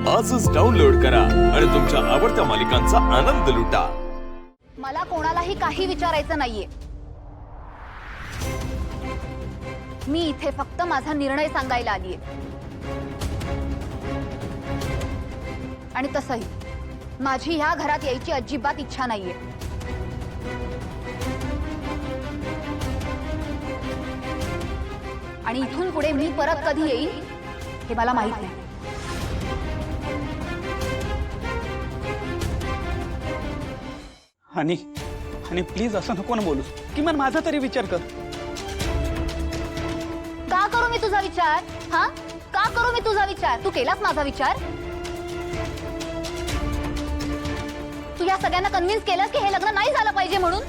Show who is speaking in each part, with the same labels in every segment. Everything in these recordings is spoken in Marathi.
Speaker 1: आजच डाउनलोड करा आणि तुमच्या आवडत्या मालिकांचा आनंद लुटा।
Speaker 2: मला कोणालाही काही विचारायचं नाहीये। मी इथे फक्त माझा निर्णय सांगायला आलीये। आणि तसंही माझी ह्या घरात यायची अजिबात इच्छा नाहीये। आणि इथून पुढे मी परत कधी येईन हे मला माहित नाही।
Speaker 3: आणि प्लीज असं नको ना बोलू, किमान माझा तरी विचार कर।
Speaker 2: का करू मी तुझा विचार? हा, का करू मी तुझा विचार? तू केलास माझा विचार? तू या सगळ्यांना कन्व्हिन्स केलंस की हे लग्न नाही झालं पाहिजे म्हणून?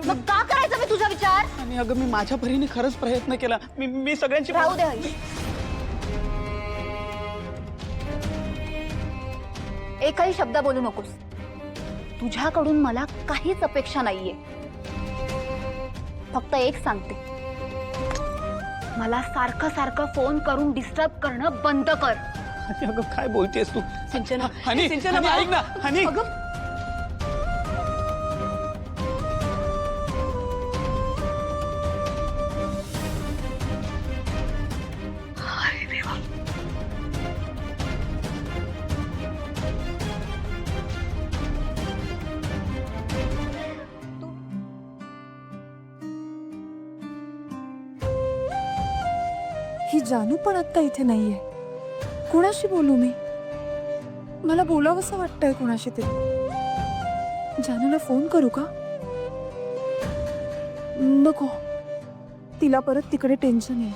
Speaker 2: मग का करायचं मी तुझा विचार?
Speaker 3: आणि अगं मी माझ्या परीने खरंच प्रयत्न केला। मी सगळ्यांची
Speaker 2: राहू दे हरीश, एकही शब्द बोलू नकोस। तुझ्याकडून मला काहीच अपेक्षा नाहीये। फक्त एक सांगते, मला सारखं सारखं फोन करून डिस्टर्ब करणं बंद कर।
Speaker 3: आणि अगं काय बोलतेस तू?
Speaker 4: सिंचना,
Speaker 3: हनी,
Speaker 4: सिंचना,
Speaker 3: हनी, ऐक ना, हनी।
Speaker 4: अगं
Speaker 5: ही जानू पण आता इथे नाहीये। कोणाशी बोलू मी? मला बोलावंसं वाटतंय कोणाशी तरी। जानूला फोन करू का? नको, तिला परत तिकडे टेन्शन येईल।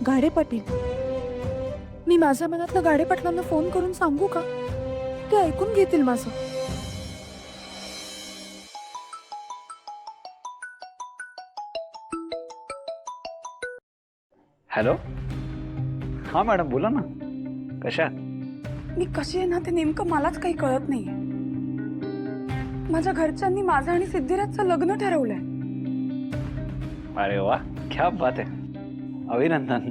Speaker 5: गाडे पाटील, मी माझ्या मनातलं गाडे पाटलांना फोन करून सांगू का? ते ऐकून घेतील माझं।
Speaker 6: हॅलो, हाँ मॅडम बोला ना, कशा?
Speaker 5: मी कशी आहे ना ते नेमकं मलाच काही कळत नाहीये। माझ्या घरच्यांनी माझं आणि सिद्धिराजचं लग्न ठरवलंय।
Speaker 6: अरे वाह, क्या बात है, अभिनंदन।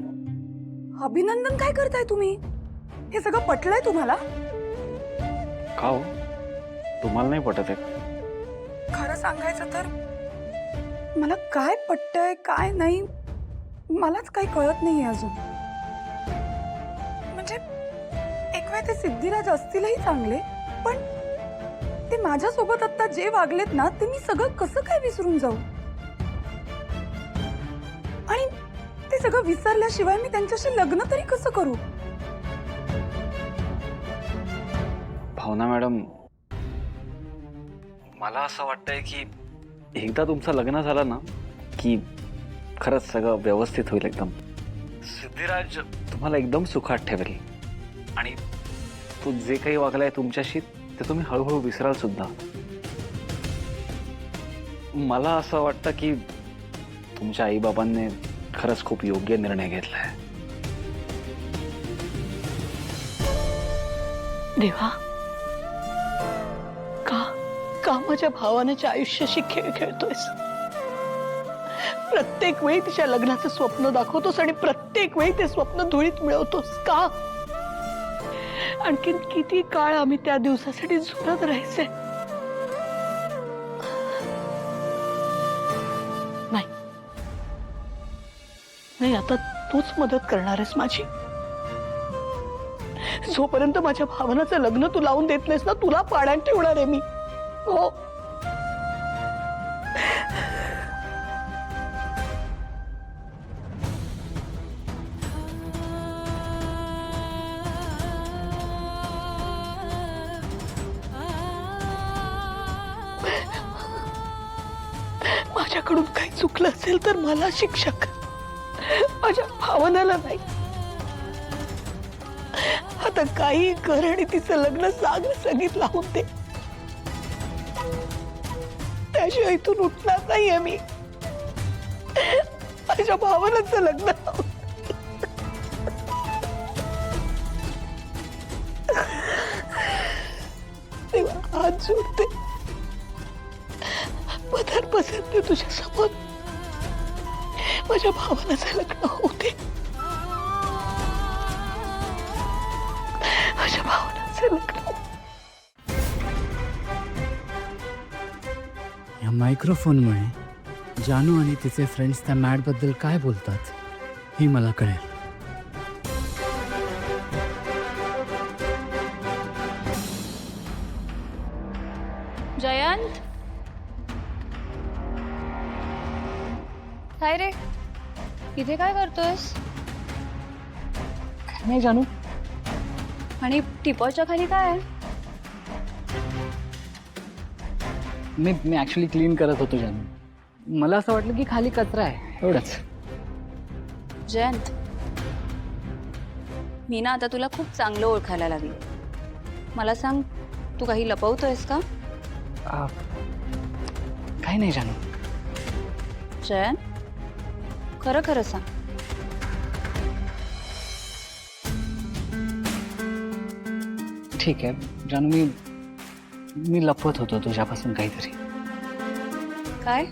Speaker 5: अभिनंदन काय करताय तुम्ही? हे सगळं पटलंय तुम्हाला?
Speaker 6: का हो, तुम्हाला नाही पटत आहे?
Speaker 5: खरं सांगायचं तर मला काय पटतंय काय नाही मलाच काही कळत नाहीये अजून। म्हणजे एक वेळ ते सिद्धिराज असतीलही चांगले, पण ते माझ्यासोबत आता जे वागलेत ना ते मी सगळं कसं काय विसरून जाऊ? आणि ते सगळं विसरल्याशिवाय मी त्यांच्याशी लग्न तरी कसं करू?
Speaker 6: भावना मॅडम, मला असं वाटतंय की एकदा तुमचं लग्न झालं ना की खरंच सगळं व्यवस्थित होईल एकदम। सिद्धिराज तुम्हाला एकदम सुखात ठेवेल आणि तो जे काही वागलाय तुमच्याशी ते तुम्ही हळूहळू विसराल सुद्धा। मला असं वाटतं की तुमच्या आईबाबांनी खरंच खूप योग्य निर्णय घेतलाय।
Speaker 4: देवा, का माझ्या भावानाच्या आयुष्याशी खेळ खेळतोयस? प्रत्येक वेळी तिच्या लग्नाचं स्वप्न दाखवतोस आणि प्रत्येक वेळी ते स्वप्न धुळीत मिळवतोस का? आणखीन किती काळ आम्ही त्या दिवसासाठी झुरत राहायचे? नाही नाही, आता तूच मदत करणार आहेस माझी। जोपर्यंत माझ्या भावनाचं लग्न तू लावून देत नाहीस ना, तुला पाण्यात ठेवणार आहे मी। हो, माझ्याकडून काही चुकलं असेल तर मला शिक्षा कर, माझ्या भावनाला नाही। आता काही कर आणि तिचं लग्न सांगितलं लावून दे, त्याशिवाय इथून उठणार नाहीये मी। माझ्या भावनाचं लग्न तेव्हा हात जोडते, पदर पसरते तुझ्या समोर। माझ्या भावनाचं लग्न होऊ दे. माझ्या भावनाचं लग्न होऊ दे.
Speaker 7: या मायक्रोफोनमुळे जानू आणि तिचे फ्रेंड्स त्या मॅडबद्दल काय बोलतात हे मला कळेल.
Speaker 2: जयंत, काय रे, इथे काय करतोयस?
Speaker 4: नाही जानू,
Speaker 2: आणि टिपॉच्या खाली काय आहे?
Speaker 3: मी ऍक्च्युली क्लीन करत होतो जानू. मला असं वाटलं की खाली कचरा आहे एवढंच.
Speaker 2: जयंत, मी ना आता तुला खूप चांगलं ओळखायला लागली. मला सांग, तू काही लपवतोयस का?
Speaker 3: काही नाही जानू.
Speaker 2: जयंत, खरं खरं सांग.
Speaker 3: ठीक आहे जानू, मी लपवत होतो तुझ्यापासून काहीतरी.
Speaker 2: काय?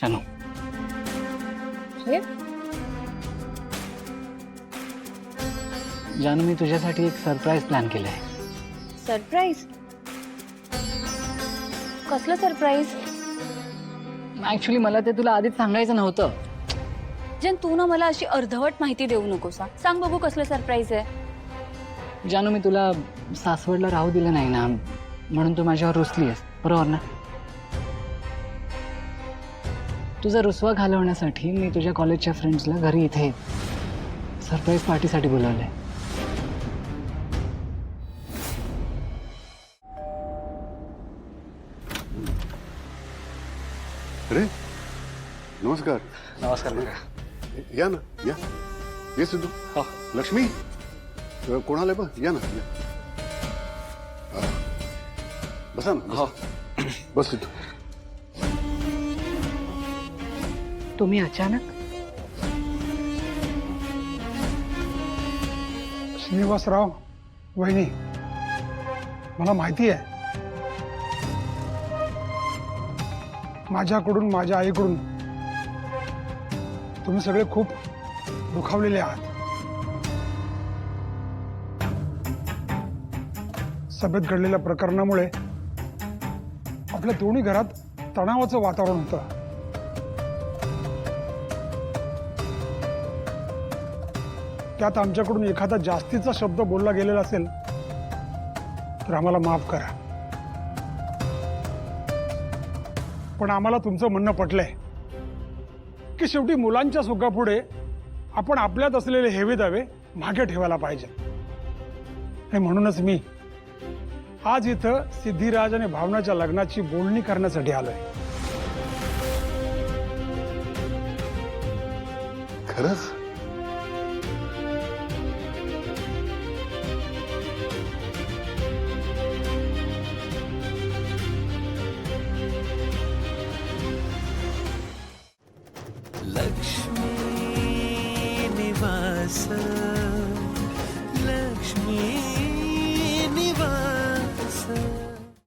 Speaker 3: जानू,
Speaker 2: हे?
Speaker 3: जानू, मी तुझ्यासाठी एक सरप्राईज प्लॅन केलंय.
Speaker 2: सरप्राईज? कसलं सरप्राईज?
Speaker 3: ऍक्च्युली मला ते तुला आधीच सांगायचं नव्हतं.
Speaker 2: जयंत, तू ना मला अशी अर्धवट माहिती देऊ नकोस. सांग बघू कसलं सरप्राईज आहे.
Speaker 3: जानू, मी तुला सासवडला राहू दिलं नाही ना, म्हणून तू माझ्यावर रुसली आहेस, बरोबर ना? तुझा रुसवा घालवण्यासाठी मी तुझ्या कॉलेजच्या फ्रेंड्सला घरी इथे सरप्राईज पार्टीसाठी बोलवलंय.
Speaker 8: अरे नमस्कार.
Speaker 3: नमस्कार.
Speaker 8: या ना, या. ये सिद्धू.
Speaker 3: हो.
Speaker 8: लक्ष्मी, कोण आलंय बघ, या ना, या. बसा ना,
Speaker 3: हो.
Speaker 8: बस सिद्धू.
Speaker 3: तुम्ही अचानक?
Speaker 9: श्रीनिवासराव, वहिनी, मला माहिती आहे माझ्याकडून, माझ्या आईकडून तुम्ही सगळे खूप दुखावलेले आहात. सभेत घडलेल्या प्रकरणामुळे आपल्या दोन्ही घरात तणावाचं वातावरण होतं. त्यात आमच्याकडून एखादा जास्तीचा शब्द बोलला गेलेला असेल तर आम्हाला माफ करा. पण आम्हाला तुमचं म्हणणं पटलंय की शेवटी मुलांच्या सुखापुढे आपण आपल्यात असलेले हेवे दावे मागे ठेवायला पाहिजे. आणि म्हणूनच मी आज इथं सिद्धिराज आणि भावनाच्या लग्नाची बोलणी करण्यासाठी आलोय.
Speaker 8: खरंच?
Speaker 10: लक्ष्मी निवास